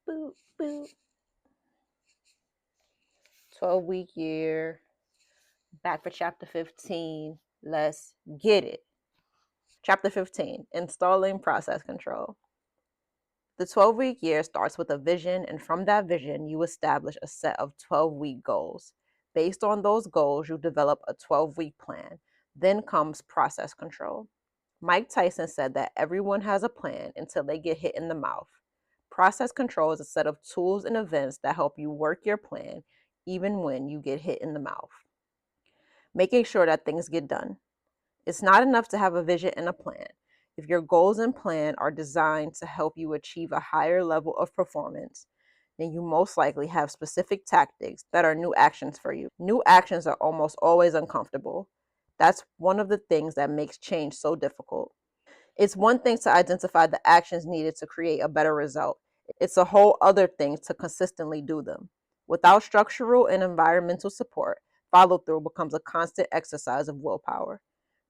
boop, boop. 12-week year. Back for chapter 15. Let's get it. Chapter 15, installing process control. The 12-week year starts with a vision, and from that vision, you establish a set of 12-week goals. Based on those goals, you develop a 12-week plan. Then comes process control. Mike Tyson said that everyone has a plan until they get hit in the mouth. Process control is a set of tools and events that help you work your plan even when you get hit in the mouth. Making sure that things get done. It's not enough to have a vision and a plan. If your goals and plan are designed to help you achieve a higher level of performance, then you most likely have specific tactics that are new actions for you. New actions are almost always uncomfortable. That's one of the things that makes change so difficult. It's one thing to identify the actions needed to create a better result. It's a whole other thing to consistently do them. Without structural and environmental support, follow through becomes a constant exercise of willpower.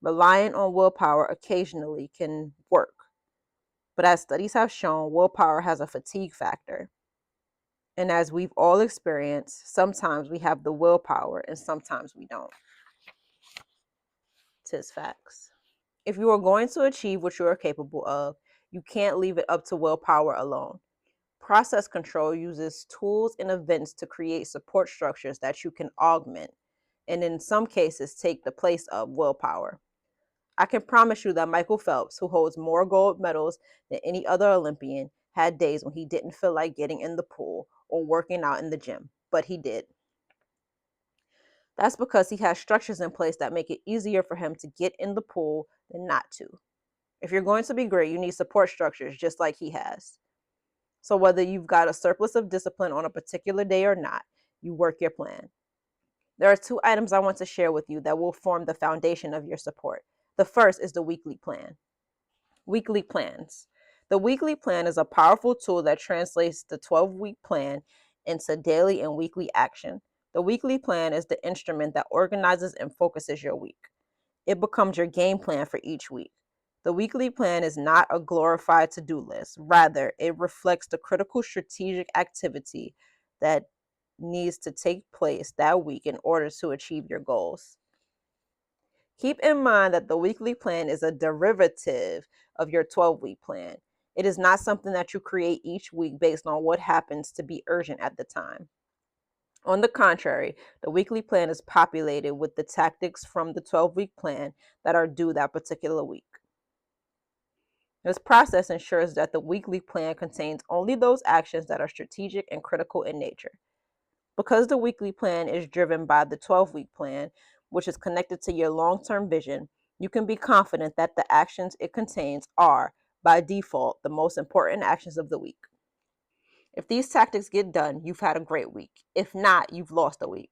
Relying on willpower occasionally can work, but as studies have shown, willpower has a fatigue factor. And as we've all experienced, sometimes we have the willpower and sometimes we don't. Tis facts. If you are going to achieve what you are capable of, you can't leave it up to willpower alone. Process control uses tools and events to create support structures that you can augment, and in some cases, take the place of willpower. I can promise you that Michael Phelps, who holds more gold medals than any other Olympian, had days when he didn't feel like getting in the pool or working out in the gym, but he did. That's because he has structures in place that make it easier for him to get in the pool than not to. If you're going to be great, you need support structures just like he has. So whether you've got a surplus of discipline on a particular day or not, you work your plan. There are two items I want to share with you that will form the foundation of your support. The first is the weekly plan. Weekly plans. The weekly plan is a powerful tool that translates the 12-week plan into daily and weekly action. The weekly plan is the instrument that organizes and focuses your week. It becomes your game plan for each week. The weekly plan is not a glorified to do list. Rather, it reflects the critical strategic activity that needs to take place that week in order to achieve your goals. Keep in mind that the weekly plan is a derivative of your 12-week plan. It is not something that you create each week based on what happens to be urgent at the time. On the contrary, the weekly plan is populated with the tactics from the 12-week plan that are due that particular week. This process ensures that the weekly plan contains only those actions that are strategic and critical in nature. Because the weekly plan is driven by the 12-week plan, which is connected to your long term vision, you can be confident that the actions it contains are, by default, the most important actions of the week. If these tactics get done, you've had a great week. If not, you've lost a week.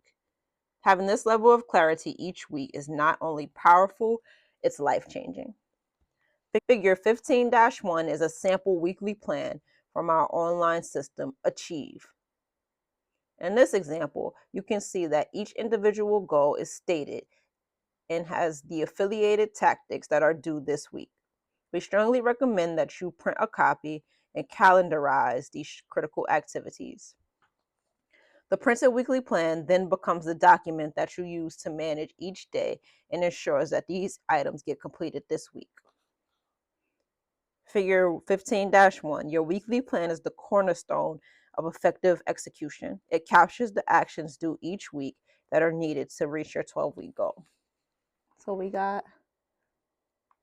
Having this level of clarity each week is not only powerful, it's life changing. Figure 15-1 is a sample weekly plan from our online system, Achieve. In this example, you can see that each individual goal is stated and has the affiliated tactics that are due this week. We strongly recommend that you print a copy and calendarize these critical activities. The printed weekly plan then becomes the document that you use to manage each day and ensures that these items get completed this week. Figure 15-1, your weekly plan is the cornerstone of effective execution. It captures the actions due each week that are needed to reach your 12-week goal. So we got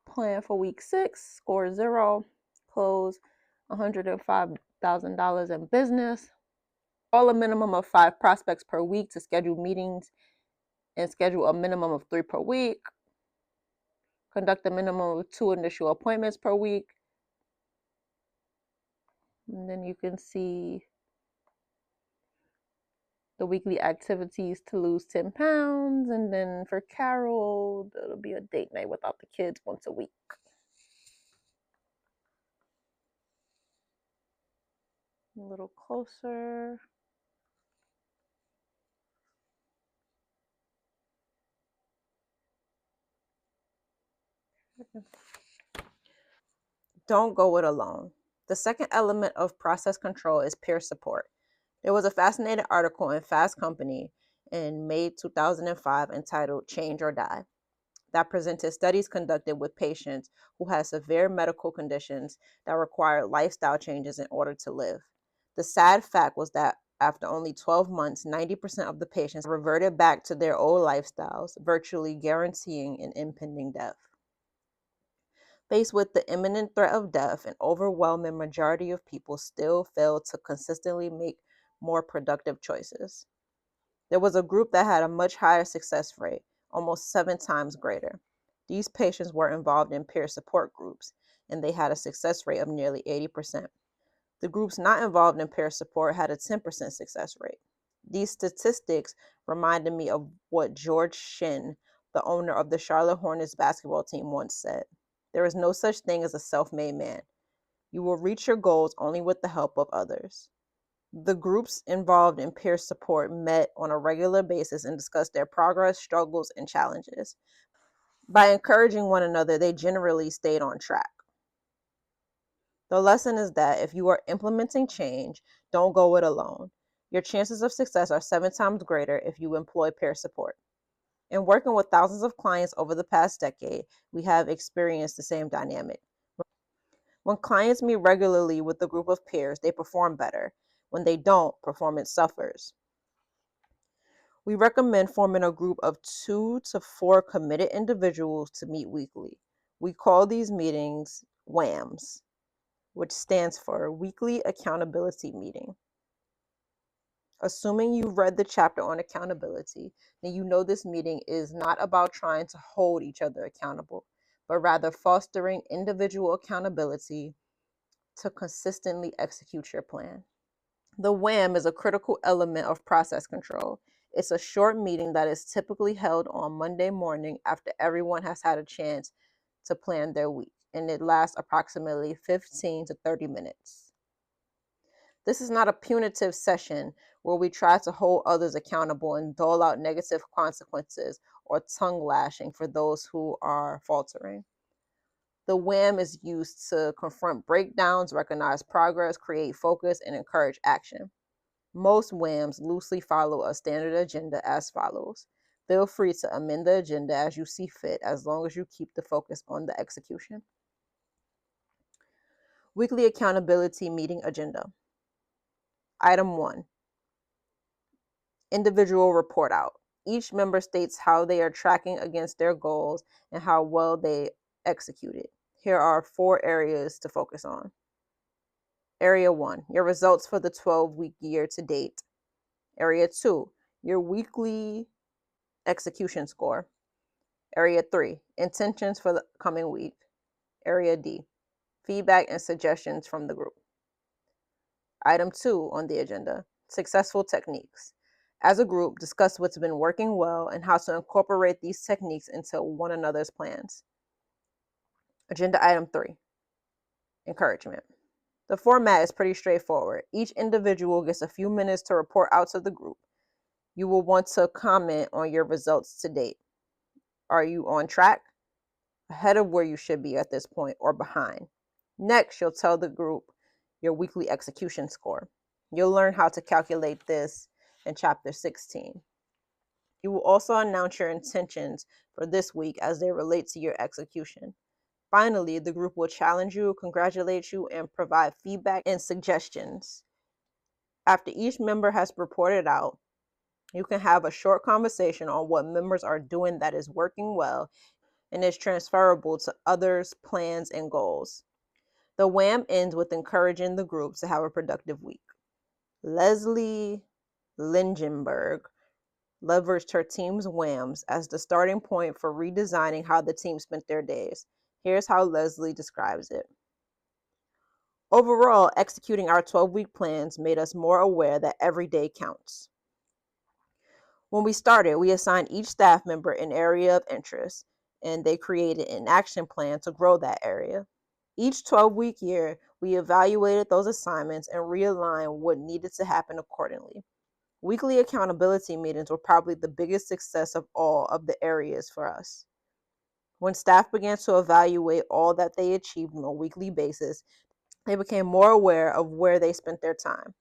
plan for week 6, score 0, close $105,000 in business, call a minimum of 5 prospects per week to schedule meetings and schedule a minimum of 3 per week, conduct a minimum of 2 initial appointments per week. And then you can see the weekly activities to lose 10 pounds. And then for Carol, it'll be a date night without the kids once a week. A little closer. Don't go it alone. The second element of process control is peer support. There was a fascinating article in Fast Company in May 2005 entitled Change or Die that presented studies conducted with patients who had severe medical conditions that required lifestyle changes in order to live. The sad fact was that after only 12 months, 90% of the patients reverted back to their old lifestyles, virtually guaranteeing an impending death. Faced with the imminent threat of death, an overwhelming majority of people still failed to consistently make more productive choices. There was a group that had a much higher success rate, almost 7 times greater. These patients were involved in peer support groups, and they had a success rate of nearly 80%. The groups not involved in peer support had a 10% success rate. These statistics reminded me of what George Shinn, the owner of the Charlotte Hornets basketball team, once said. There is no such thing as a self-made man. You will reach your goals only with the help of others. The groups involved in peer support met on a regular basis and discussed their progress, struggles, and challenges. By encouraging one another, they generally stayed on track. The lesson is that if you are implementing change, don't go it alone. Your chances of success are 7 times greater if you employ peer support. In working with thousands of clients over the past decade, we have experienced the same dynamic. When clients meet regularly with a group of peers, they perform better. When they don't, performance suffers. We recommend forming a group of 2 to 4 committed individuals to meet weekly. We call these meetings WAMs, which stands for Weekly Accountability Meeting. Assuming you've read the chapter on accountability, then you know this meeting is not about trying to hold each other accountable, but rather fostering individual accountability to consistently execute your plan. The WAM is a critical element of process control. It's a short meeting that is typically held on Monday morning after everyone has had a chance to plan their week, and it lasts approximately 15 to 30 minutes. This is not a punitive session where we try to hold others accountable and dole out negative consequences or tongue lashing for those who are faltering. The WAM is used to confront breakdowns, recognize progress, create focus, and encourage action. Most WAMs loosely follow a standard agenda as follows. Feel free to amend the agenda as you see fit, as long as you keep the focus on the execution. Weekly accountability meeting agenda. Item 1, individual report out. Each member states how they are tracking against their goals and how well they executed. Here are 4 areas to focus on. Area 1, your results for the 12-week year to date. Area 2, your weekly execution score. Area 3, intentions for the coming week. Area D, feedback and suggestions from the group. Item 2 on the agenda, successful techniques. As a group, discuss what's been working well and how to incorporate these techniques into one another's plans. Agenda item 3, encouragement. The format is pretty straightforward. Each individual gets a few minutes to report out to the group. You will want to comment on your results to date. Are you on track, ahead of where you should be at this point, or behind? Next, you'll tell the group your weekly execution score. You'll learn how to calculate this in Chapter 16. You will also announce your intentions for this week as they relate to your execution. Finally, the group will challenge you, congratulate you, and provide feedback and suggestions. After each member has reported out, you can have a short conversation on what members are doing that is working well and is transferable to others' plans and goals. The WAM ends with encouraging the group to have a productive week. Leslie Lingenberg leveraged her team's WAMs as the starting point for redesigning how the team spent their days. Here's how Leslie describes it. Overall, executing our 12-week plans made us more aware that every day counts. When we started, we assigned each staff member an area of interest, and they created an action plan to grow that area. Each 12-week year, we evaluated those assignments and realigned what needed to happen accordingly. Weekly accountability meetings were probably the biggest success of all of the areas for us. When staff began to evaluate all that they achieved on a weekly basis, They became more aware of where they spent their time.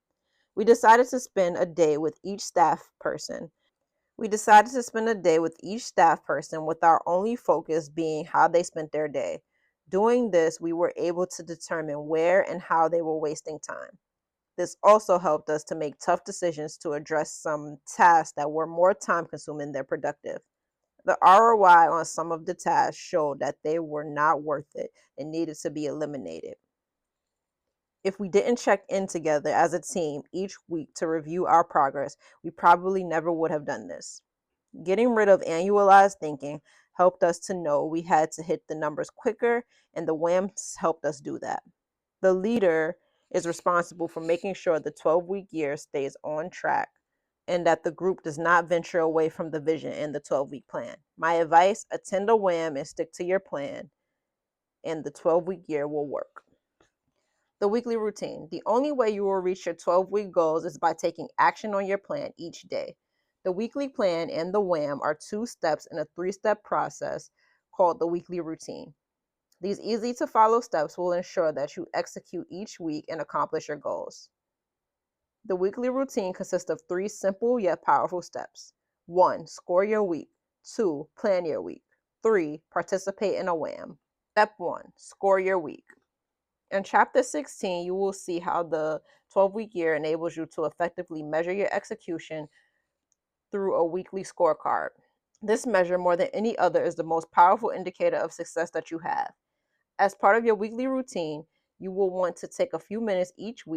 We decided to spend a day with each staff person. With our only focus being how they spent their day. Doing this, we were able to determine where and how they were wasting time. This also helped us to make tough decisions to address some tasks that were more time consuming than productive. The ROI on some of the tasks showed that they were not worth it and needed to be eliminated. If we didn't check in together as a team each week to review our progress, we probably never would have done this. Getting rid of annualized thinking helped us to know we had to hit the numbers quicker, and the WAMs helped us do that. The leader is responsible for making sure the 12-week year stays on track and that the group does not venture away from the vision and the 12-week plan. My advice: attend a WAM and stick to your plan, and the 12-week year will work. The weekly routine. The only way you will reach your 12-week goals is by taking action on your plan each day. The weekly plan and the WAM are 2 steps in a 3-step process called the weekly routine. These easy to follow steps will ensure that you execute each week and accomplish your goals. The weekly routine consists of 3 simple yet powerful steps. 1. Score your week. 2. Plan your week. 3. Participate in a WAM. Step 1. Score your week. In Chapter 16, you will see how the 12-week year enables you to effectively measure your execution through a weekly scorecard. This measure, more than any other, is the most powerful indicator of success that you have. As part of your weekly routine, you will want to take a few minutes each week